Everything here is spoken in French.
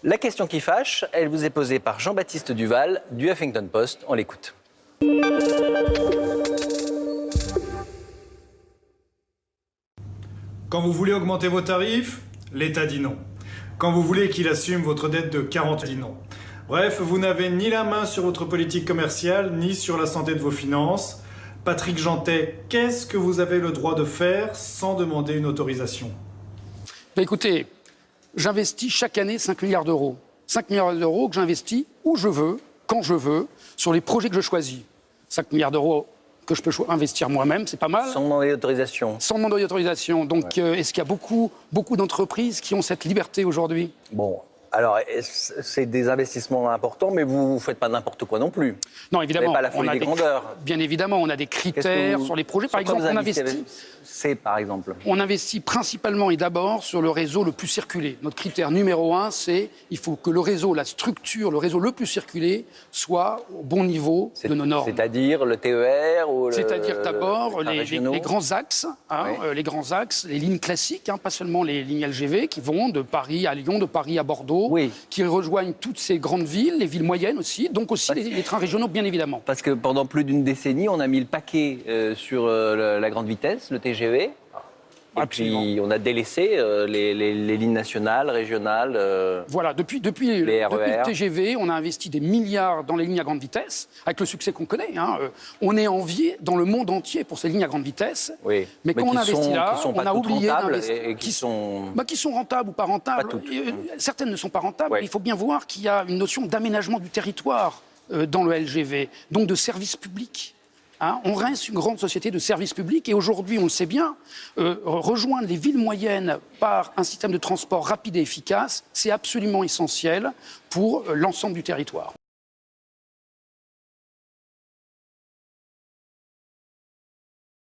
La question qui fâche, elle vous est posée par Jean-Baptiste Duval du Huffington Post. On l'écoute. Quand vous voulez augmenter vos tarifs, l'État dit non. Quand vous voulez qu'il assume votre dette de 40 ans, il dit non. Bref, vous n'avez ni la main sur votre politique commerciale, ni sur la santé de vos finances. Patrick Jeantet, qu'est-ce que vous avez le droit de faire sans demander une autorisation ? Écoutez, j'investis chaque année 5 milliards d'euros. 5 milliards d'euros que j'investis où je veux, quand je veux, sur les projets que je choisis. 5 milliards d'euros que je peux investir moi-même, c'est pas mal. Sans demander d'autorisation. Sans demander d'autorisation. Donc, est-ce qu'il y a beaucoup d'entreprises qui ont cette liberté aujourd'hui ? Bon, alors, c'est des investissements importants, mais vous ne faites pas n'importe quoi non plus. Non, évidemment. Vous n'avez pas la folie des grandeurs. Bien évidemment, on a des critères sur les projets. Par exemple, on investit... par exemple. On investit principalement et d'abord sur le réseau le plus circulé. Notre critère numéro 1, c'est il faut que le réseau, la structure, le réseau le plus circulé soit au bon niveau de nos normes. C'est-à-dire le TER ou C'est-à-dire d'abord les grands axes, les grands axes, les lignes classiques, pas seulement les lignes LGV qui vont de Paris à Lyon, de Paris à Bordeaux, qui rejoignent toutes ces grandes villes, les villes moyennes aussi, donc aussi les trains régionaux bien évidemment. Parce que pendant plus d'une décennie, on a mis le paquet sur la grande vitesse, le TGV. Et puis on a délaissé les lignes nationales, régionales. Voilà, depuis le TGV, on a investi des milliards dans les lignes à grande vitesse, avec le succès qu'on connaît. On est envié dans le monde entier pour ces lignes à grande vitesse. Oui. Mais quand on investit là, on a oublié d'investir. Qui sont rentables ou pas rentables. Pas toutes. Certaines ne sont pas rentables. Il faut bien voir qu'il y a une notion d'aménagement du territoire dans le LGV, donc de service public. On reste une grande société de services publics et aujourd'hui, on le sait bien, rejoindre les villes moyennes par un système de transport rapide et efficace, c'est absolument essentiel pour l'ensemble du territoire.